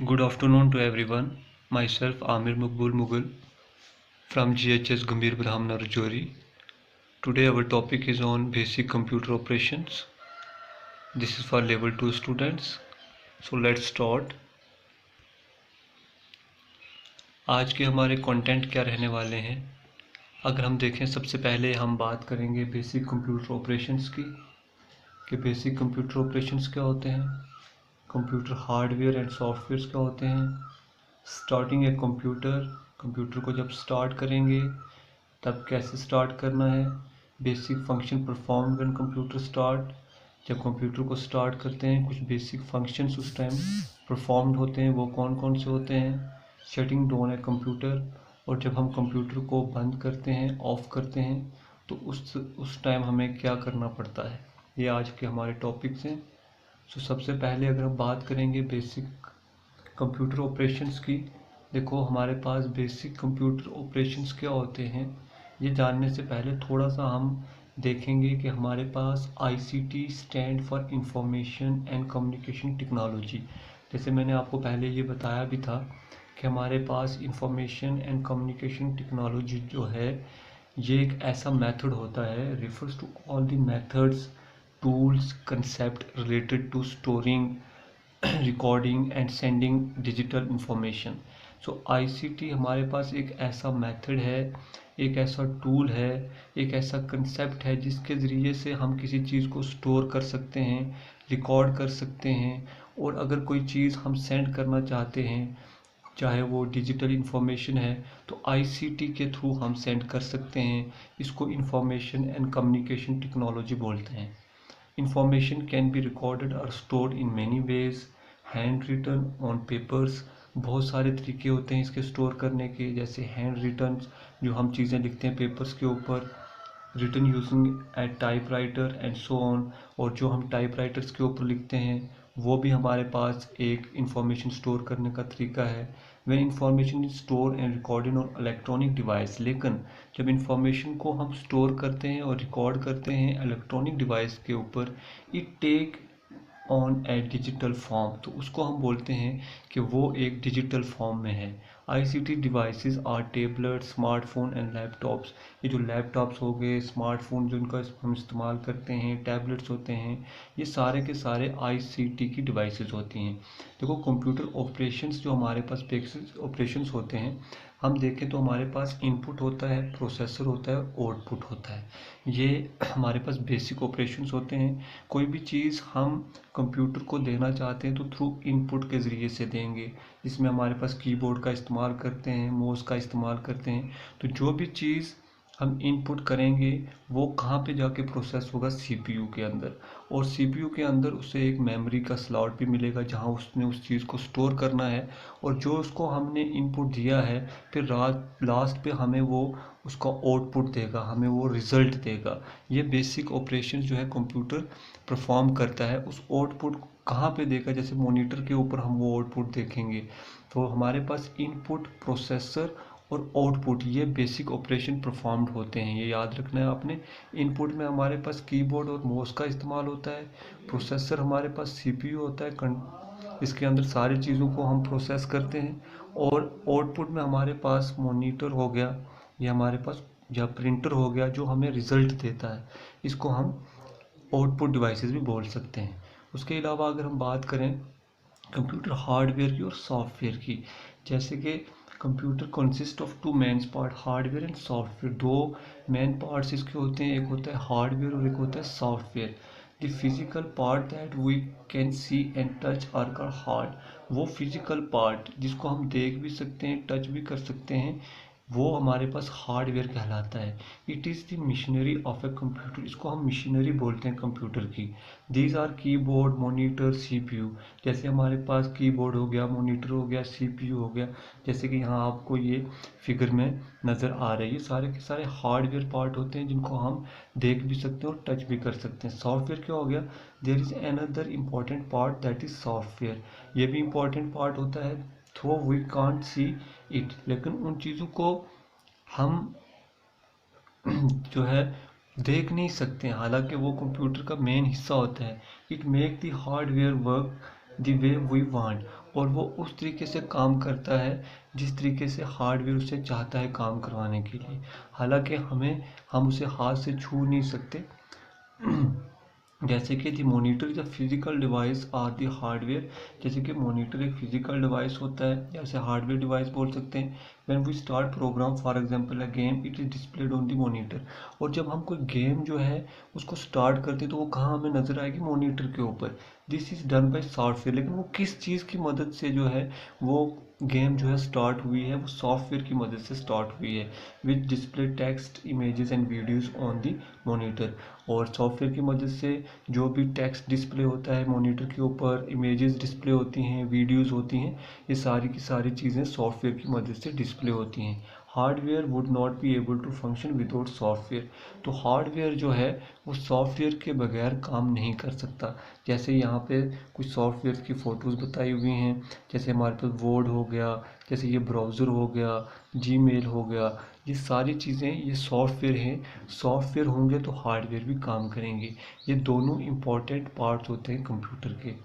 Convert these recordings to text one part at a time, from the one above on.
Good afternoon to everyone. Myself Amir Maqbool Mughal from GHS Gambhir Brahm Narjori. Today our topic is on basic computer operations. This is for level 2 students. So let's start. आज के हमारे content क्या रहने वाले हैं? अगर हम देखें, सबसे पहले हम बात करेंगे बेसिक कंप्यूटर ऑपरेशंस की कि बेसिक कंप्यूटर ऑपरेशंस क्या होते हैं, कंप्यूटर हार्डवेयर एंड सॉफ्टवेयर क्या होते हैं, स्टार्टिंग ए कंप्यूटर को जब स्टार्ट करेंगे तब कैसे स्टार्ट करना है, basic function perform when computer start, जब कंप्यूटर को स्टार्ट करते हैं कुछ बेसिक फंक्शंस उस टाइम परफॉर्म्ड होते हैं, वो कौन कौन से होते हैं, शटिंग डाउन ए कंप्यूटर, और जब हम कंप्यूटर को बंद करते हैं ऑफ करते हैं तो उस टाइम हमें क्या करना पड़ता है। ये आज के हमारे टॉपिक्स हैं। सो सबसे पहले अगर हम बात करेंगे बेसिक कंप्यूटर ऑपरेशंस की, देखो हमारे पास बेसिक कंप्यूटर ऑपरेशंस क्या होते हैं ये जानने से पहले थोड़ा सा हम देखेंगे कि हमारे पास ICT stand for information and communication technology. जैसे मैंने आपको पहले ये बताया भी था कि हमारे पास इंफॉर्मेशन एंड कम्युनिकेशन टेक्नोलॉजी जो है ये एक ऐसा मेथड होता है, refers to all the methods, tools, concept related to storing, recording and sending digital information. So ICT हमारे पास एक ऐसा मेथड है, एक ऐसा टूल है, एक ऐसा कंसेप्ट है जिसके ज़रिए से हम किसी चीज़ को स्टोर कर सकते हैं, रिकॉर्ड कर सकते हैं, और अगर कोई चीज़ हम सेंड करना चाहते हैं चाहे वो डिजिटल इंफॉर्मेशन है तो आईसीटी के थ्रू हम सेंड कर सकते हैं। इसको इंफॉर्मेशन एंड कम्युनिकेशन टेक्नोलॉजी बोलते हैं। Information can be recorded or stored in many ways, hand written on papers, बहुत सारे तरीके होते हैं इसके स्टोर करने के, जैसे हैंड रिटन जो हम चीज़ें लिखते हैं पेपर्स के ऊपर, written using at typewriter and so on, और जो हम टाइपराइटर्स के ऊपर लिखते हैं वो भी हमारे पास एक इंफॉर्मेशन स्टोर करने का तरीका है। वे information is store and recorded on electronic device, लेकिन जब इंफॉर्मेशन को हम स्टोर करते हैं और रिकॉर्ड करते हैं इलेक्ट्रॉनिक डिवाइस के ऊपर, it take on a digital form, तो उसको हम बोलते हैं कि वो एक डिजिटल फॉर्म में है। ICT devices are tablet, smartphone and laptops. ये जो लैपटॉप्स हो गए, स्मार्टफोन जो इनका हम इस्तेमाल करते हैं, टैबलेट्स होते हैं, ये सारे के सारे आईसीटी की डिवाइसेस होती हैं। देखो कंप्यूटर ऑपरेशंस जो हमारे पास बेसिक ऑपरेशंस होते हैं, हम देखें तो हमारे पास इनपुट होता है, प्रोसेसर होता है और आउटपुट होता है। ये हमारे पास बेसिक ऑपरेशंस होते हैं। कोई भी चीज़ हम कंप्यूटर को देना चाहते हैं तो थ्रू इनपुट के ज़रिए से देंगे, जिसमें हमारे पास कीबोर्ड का इस्तेमाल करते हैं, माउस का इस्तेमाल करते हैं। तो जो भी चीज़ हम इनपुट करेंगे वो कहाँ पे जाके प्रोसेस होगा, सीपीयू के अंदर, और सीपीयू के अंदर उसे एक मेमोरी का स्लॉट भी मिलेगा जहाँ उसने उस चीज़ को स्टोर करना है, और जो उसको हमने इनपुट दिया है फिर लास्ट पे हमें वो उसका आउटपुट देगा, हमें वो रिज़ल्ट देगा। ये बेसिक ऑपरेशन जो है कंप्यूटर परफॉर्म करता है। उस आउटपुट कहाँ पे देगा, जैसे मॉनिटर के ऊपर हम वो आउटपुट देखेंगे, तो हमारे पास इनपुट, प्रोसेसर और आउटपुट, ये बेसिक ऑपरेशन परफॉर्म्ड होते हैं, ये याद रखना है आपने। इनपुट में हमारे पास कीबोर्ड और माउस का इस्तेमाल होता है, प्रोसेसर हमारे पास सीपीयू होता है, इसके अंदर सारी चीज़ों को हम प्रोसेस करते हैं, और आउटपुट में हमारे पास मॉनिटर हो गया, ये हमारे पास या प्रिंटर हो गया जो हमें रिज़ल्ट देता है, इसको हम आउटपुट डिवाइसेस भी बोल सकते हैं। उसके अलावा अगर हम बात करें कंप्यूटर हार्डवेयर की और सॉफ्टवेयर की, जैसे कि computer consist of two main part, hardware and software. दो मेन पार्ट्स इसके होते हैं, एक होता है हार्डवेयर और एक होता है software. The physical part that we can see and touch are called hard. वो फिजिकल पार्ट जिसको हम देख भी सकते हैं, टच भी कर सकते हैं, वो हमारे पास हार्डवेयर कहलाता है। It is the machinery of a computer, इसको हम मशीनरी बोलते हैं कंप्यूटर की। These are keyboard, monitor, CPU. जैसे हमारे पास कीबोर्ड हो गया, मॉनिटर हो गया, सीपीयू हो गया, जैसे कि यहाँ आपको ये फिगर में नज़र आ रही है, सारे के सारे हार्डवेयर पार्ट होते हैं जिनको हम देख भी सकते हैं और टच भी कर सकते हैं। सॉफ्टवेयर क्या हो गया, there is another important part that is software. ये भी इम्पॉर्टेंट पार्ट होता है, through we can't see it, लेकिन उन चीज़ों को हम जो है देख नहीं सकते हैं, हालांकि वो कंप्यूटर का मेन हिस्सा होता है। It make the hardware work the way we want, और वो उस तरीके से काम करता है जिस तरीके से हार्डवेयर उसे चाहता है काम करवाने के लिए। हालांकि हम उसे हाथ से छू नहीं सकते। जैसे कि the monitor is a physical device or the hardware. जैसे कि मॉनिटर एक फिजिकल डिवाइस होता है, जैसे हार्डवेयर डिवाइस बोल सकते हैं। When we start program for example a game, it is displayed on the monitor. और जब हम कोई गेम जो है उसको स्टार्ट करते हैं तो वो कहाँ हमें नजर आएगी? मॉनिटर के ऊपर। This is done by software. लेकिन वो किस चीज़ की मदद से जो है वो गेम जो है स्टार्ट हुई है? वो सॉफ्टवेयर की मदद से स्टार्ट हुई है, विच display text, images and videos on the monitor. और सॉफ्टवेयर की मदद से जो भी टेक्स्ट डिस्प्ले होता है मॉनिटर के ऊपर, इमेजेस डिस्प्ले होती हैं, वीडियोस होती हैं, ये सारी की सारी चीज़ें सॉफ्टवेयर की मदद से डिस्प्ले होती हैं। Hardware would not be able to function without software. तो हार्डवेयर जो है वो सॉफ्टवेयर के बगैर काम नहीं कर सकता। जैसे यहाँ पे कुछ सॉफ्टवेयर की फ़ोटोज़ बताई हुई हैं, जैसे हमारे पास वर्ड हो गया, जैसे ये ब्राउज़र हो गया, जीमेल हो गया, ये सारी चीज़ें ये सॉफ्टवेयर हैं। सॉफ्टवेयर होंगे तो हार्डवेयर भी काम करेंगे। ये दोनों इम्पॉर्टेंट पार्ट्स होते हैं कंप्यूटर के।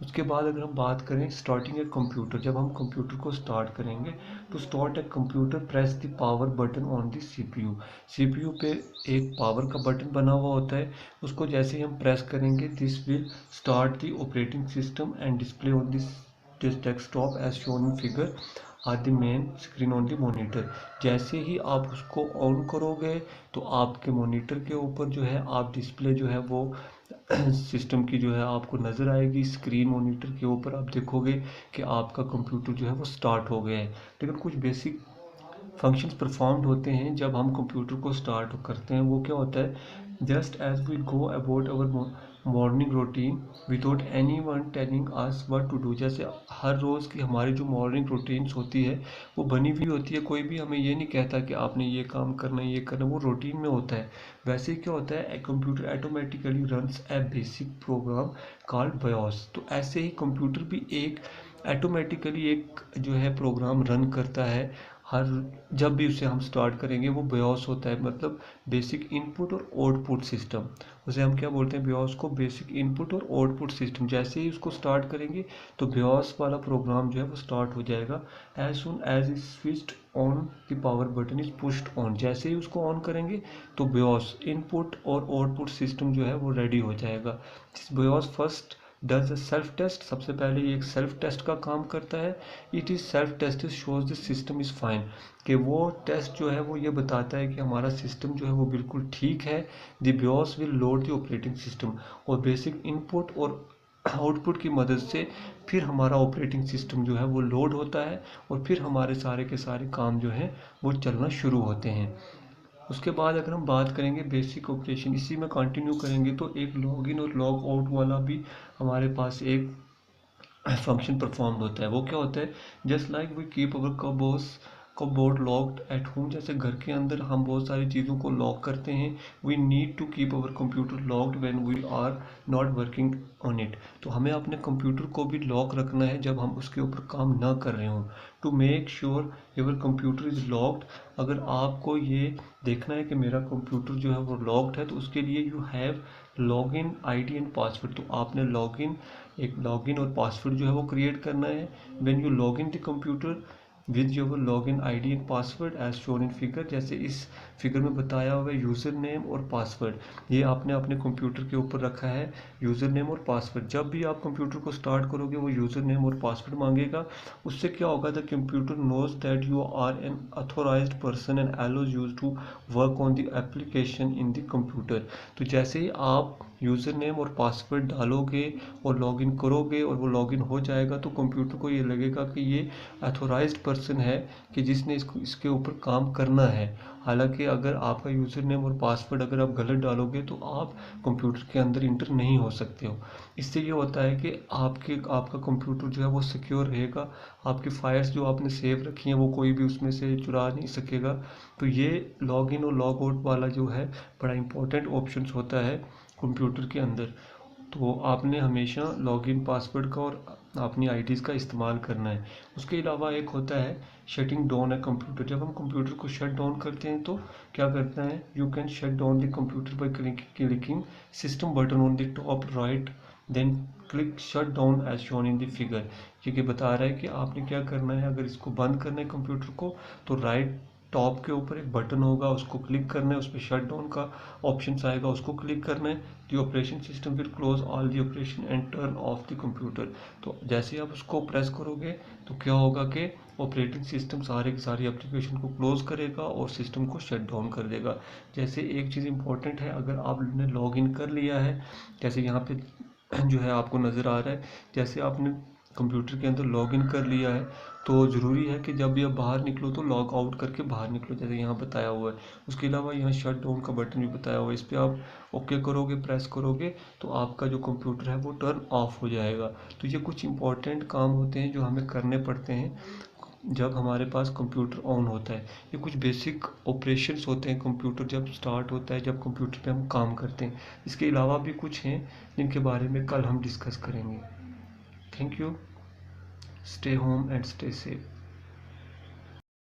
उसके बाद अगर हम बात करें स्टार्टिंग ए कंप्यूटर, जब हम कंप्यूटर को स्टार्ट करेंगे तो start a computer press the power button on the CPU. CPU पे एक पावर का बटन बना हुआ होता है, उसको जैसे ही हम प्रेस करेंगे this will start the operating system and display on this desktop as shown in figure or the main screen on the monitor. जैसे ही आप उसको ऑन करोगे तो आपके मॉनिटर के ऊपर जो है आप डिस्प्ले जो है वो सिस्टम की जो है आपको नज़र आएगी। स्क्रीन मॉनिटर के ऊपर आप देखोगे कि आपका कंप्यूटर जो है वो स्टार्ट हो गया है। लेकिन कुछ बेसिक फंक्शंस परफॉर्म्ड होते हैं जब हम कंप्यूटर को स्टार्ट करते हैं। वो क्या होता है? Just as we go about our morning routine without anyone telling us what to do. जैसे हर रोज़ की हमारी जो मॉर्निंग रूटीन्स होती है वो बनी हुई होती है, कोई भी हमें ये नहीं कहता कि आपने ये काम करना है, ये करना, वो रूटीन में होता है। वैसे ही क्या होता है? कंप्यूटर ऑटोमेटिकली रन्स ए बेसिक प्रोग्राम कॉल्ड बायोस। तो ऐसे ही कंप्यूटर भी एक ऑटोमेटिकली एक जो है प्रोग्राम रन करता है। हर जब भी उसे हम स्टार्ट करेंगे वो बायोस होता है, मतलब बेसिक इनपुट और आउटपुट सिस्टम। उसे हम क्या बोलते हैं? बायोस को बेसिक इनपुट और आउटपुट सिस्टम। जैसे ही उसको स्टार्ट करेंगे तो बायोस वाला प्रोग्राम जो है वो स्टार्ट हो जाएगा। As soon as is switched on the power button is pushed on. जैसे ही उसको ऑन करेंगे तो बायोस इनपुट और आउटपुट सिस्टम जो है वो रेडी हो जाएगा। This BIOS first does a self test. सबसे पहले ये एक सेल्फ टेस्ट का काम करता है। It is self test shows the system is fine. कि वो टेस्ट जो है वो ये बताता है कि हमारा सिस्टम जो है वो बिल्कुल ठीक है। The BIOS will load the operating system. और बेसिक इनपुट और आउटपुट की मदद से फिर हमारा ऑपरेटिंग सिस्टम जो है वो लोड होता है और फिर हमारे सारे के सारे काम जो हैं वो चलना शुरू होते हैं। उसके बाद अगर हम बात करेंगे बेसिक ऑपरेशन, इसी में कंटिन्यू करेंगे तो एक लॉगिन और लॉग आउट वाला भी हमारे पास एक फंक्शन परफॉर्म होता है। वो क्या होता है? Just like we keep our cupboard locked at home. जैसे घर के अंदर हम बहुत सारी चीज़ों को लॉक करते हैं, we need to keep our computer locked when we are not working on it. तो हमें अपने कंप्यूटर को भी लॉक रखना है जब हम उसके ऊपर काम ना कर रहे हों। To make sure your computer is locked. अगर आपको ये देखना है कि मेरा कंप्यूटर जो है वो लॉक्ड है तो उसके लिए you have login ID and password. तो आपने एक लॉगिन और पासवर्ड जो है वो क्रिएट करना है। When you log in the computer with your login ID and password as shown in figure. जैसे इस फिगर में बताया हुआ है यूज़र नेम और पासवर्ड, ये आपने अपने कंप्यूटर के ऊपर रखा है यूज़र नेम और पासवर्ड। जब भी आप कंप्यूटर को स्टार्ट करोगे वो यूज़र नेम और पासवर्ड मांगेगा। उससे क्या होगा? The computer knows that you are an authorised person and allows use to work on the application in the computer. तो जैसे ही आप यूज़र नेम और पासवर्ड डालोगे और लॉगिन करोगे और वो लॉगिन हो जाएगा तो कंप्यूटर को ये लगेगा कि ये अथोराइज्ड पर्सन है कि जिसने इसके ऊपर काम करना है। हालांकि अगर आपका यूज़र नेम और पासवर्ड अगर आप गलत डालोगे तो आप कंप्यूटर के अंदर इंटर नहीं हो सकते हो। इससे ये होता है कि आपका कंप्यूटर जो है वो सिक्योर रहेगा। आपकी फाइल्स जो आपने सेव रखी हैं वो कोई भी उसमें से चुरा नहीं सकेगा। तो ये लॉगिन और लॉग आउट वाला जो है बड़ा इंपॉर्टेंट ऑप्शन होता है कंप्यूटर के अंदर। तो आपने हमेशा लॉगिन पासवर्ड का और अपनी आईडीज़ का इस्तेमाल करना है। उसके अलावा एक होता है शटिंग डाउन है कंप्यूटर। जब हम कंप्यूटर को शट डाउन करते हैं तो क्या करता है? You can shut down the computer by clicking system button on the top right, then click shut down as shown in the figure. ये बता रहा है कि आपने क्या करना है। अगर इसको बंद करना है कंप्यूटर को, तो राइट टॉप के ऊपर एक बटन होगा, उसको क्लिक करना है, उस पर शट डाउन का ऑप्शन आएगा, उसको क्लिक करना है। The operation system will close all the operation and turn off the computer. तो जैसे आप उसको प्रेस करोगे तो क्या होगा कि ऑपरेटिंग सिस्टम सारे की सारी एप्लीकेशन को क्लोज करेगा और सिस्टम को शट डाउन कर देगा। जैसे एक चीज़ इंपॉर्टेंट है, अगर आपने लॉग इन कर लिया है, जैसे यहाँ पे जो है आपको नज़र आ रहा है, जैसे आपने कंप्यूटर के अंदर लॉग इन कर लिया है, तो ज़रूरी है कि जब भी आप बाहर निकलो तो लॉग आउट करके बाहर निकलो, जैसे यहाँ बताया हुआ है। उसके अलावा यहाँ शट डाउन का बटन भी बताया हुआ है, इस पर आप ओके करोगे, प्रेस करोगे तो आपका जो कंप्यूटर है वो टर्न ऑफ हो जाएगा। तो ये कुछ इंपॉर्टेंट काम होते हैं जो हमें करने पड़ते हैं जब हमारे पास कंप्यूटर ऑन होता है। ये कुछ बेसिक ऑपरेशंस होते हैं कंप्यूटर जब स्टार्ट होता है, जब कंप्यूटर पे हम काम करते हैं। इसके अलावा भी कुछ हैं जिनके बारे में कल हम डिस्कस करेंगे। Thank you. Stay home and stay safe.